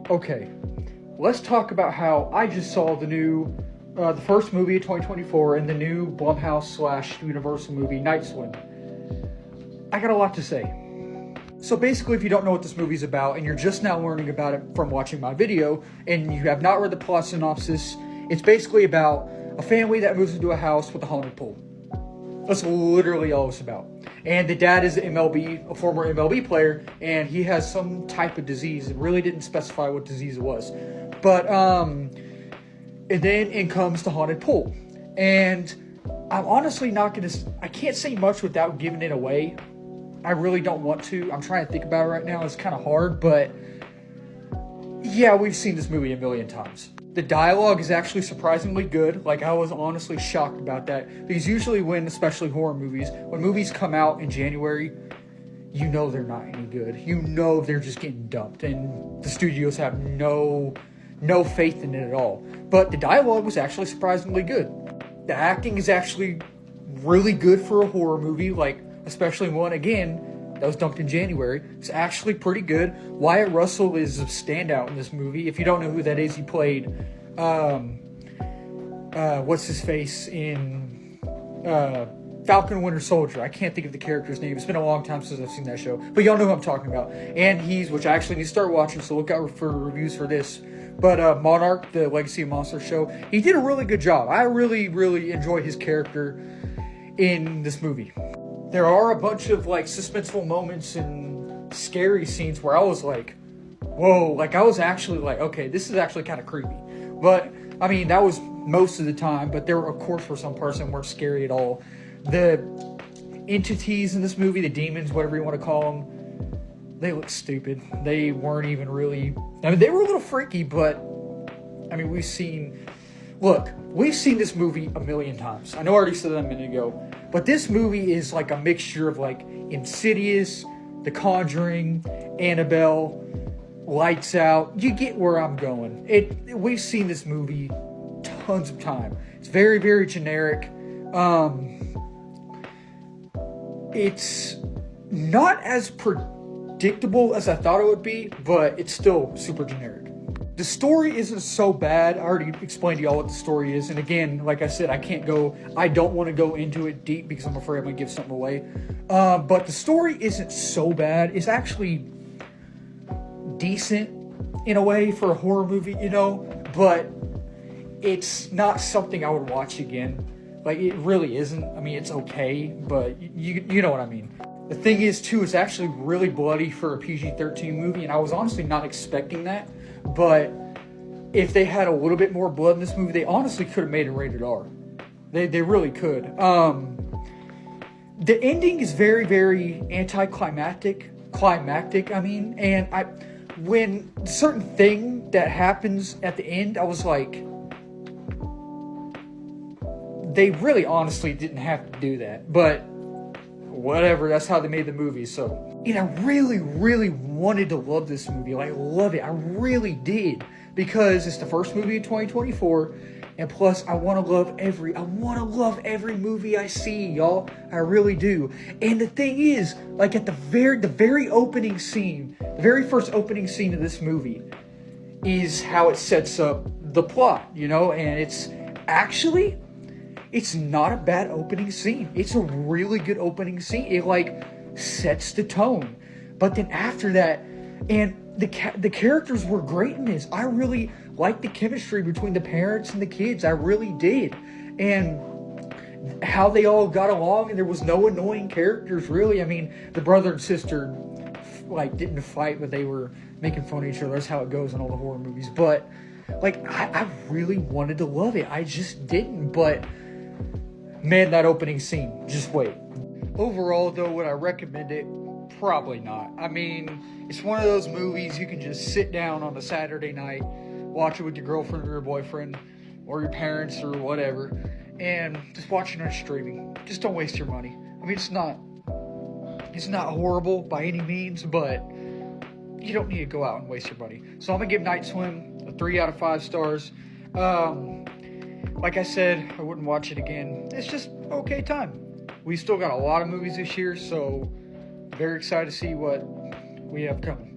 Okay, let's talk about how I just saw the first movie of 2024 and the new Blumhouse/Universal movie, Night Swim. I got a lot to say. So basically, if you don't know what this movie's about and you're just now learning about it from watching my video and you have not read the plot synopsis, it's basically about a family that moves into a house with a haunted pool. That's literally all it's about. And the dad is a former MLB player, and he has some type of disease. It really didn't specify what disease it was. But, and then in comes the haunted pool. And I'm honestly I can't say much without giving it away. I really don't want to. I'm trying to think about it right now. It's kind of hard, but yeah, we've seen this movie a million times. The dialogue is actually surprisingly good. Like, I was honestly shocked about that. Because usually especially horror movies, when movies come out in January, you know they're not any good. You know they're just getting dumped. And the studios have no faith in it at all. But the dialogue was actually surprisingly good. The acting is actually really good for a horror movie. Like, especially one, again, that was dumped in January. It's actually pretty good. Wyatt Russell is a standout in this movie. If you don't know who that is, he played, what's his face in Falcon Winter Soldier. I can't think of the character's name. It's been a long time since I've seen that show. But y'all know who I'm talking about. And which I actually need to start watching, so look out for reviews for this. But Monarch, the Legacy of Monsters show, he did a really good job. I really, really enjoy his character in this movie. There are a bunch of like suspenseful moments and scary scenes where I was like, whoa, like I was actually like, okay, this is actually kind of creepy. But I mean, that was most of the time, but there were, of course, for some person weren't scary at all. The entities in this movie, the demons, whatever you want to call them, they look stupid. They weren't even really, I mean, they were a little freaky, but I mean, we've seen this movie a million times. I know I already said that a minute ago. But this movie is like a mixture of like Insidious, The Conjuring, Annabelle, Lights Out. You get where I'm going. We've seen this movie tons of time. It's very, very generic. It's not as predictable as I thought it would be, but it's still super generic. The story isn't so bad. I already explained to y'all what the story is. And again, like I said, I don't want to go into it deep because I'm afraid I'm going to give something away. But the story isn't so bad. It's actually decent in a way for a horror movie, but it's not something I would watch again. Like, it really isn't. I mean, it's okay, but you know what I mean. The thing is, too, it's actually really bloody for a PG-13 movie, and I was honestly not expecting that. But if they had a little bit more blood in this movie, they honestly could have made it rated R. They really could. The ending is very, very anticlimactic. And when a certain thing that happens at the end, I was like, they really honestly didn't have to do that. But whatever, that's how they made the movie. So, and I really, really wanted to love this movie. Like, love it. I really did. Because it's the first movie of 2024. And plus, I want to love every movie I see, y'all. I really do. And the thing is, like at the very opening scene, the very first opening scene of this movie is how it sets up the plot, and it's not a bad opening scene. It's a really good opening scene. It sets the tone. But then after that, and the characters were great in this. I really liked the chemistry between the parents and the kids. I really did. And how they all got along, and there was no annoying characters, really. I mean, the brother and sister, didn't fight, but they were making fun of each other. That's how it goes in all the horror movies. But, I really wanted to love it. I just didn't. But, man, that opening scene, just wait. Overall, though, would I recommend it? Probably not. I mean, it's one of those movies you can just sit down on a Saturday night, watch it with your girlfriend or your boyfriend or your parents or whatever, and just watch it on streaming. Just don't waste your money. I mean, it's not horrible by any means, but you don't need to go out and waste your money. So I'm going to give Night Swim a 3 out of 5 stars. Like I said, I wouldn't watch it again. It's just okay time. We still got a lot of movies this year, so very excited to see what we have coming.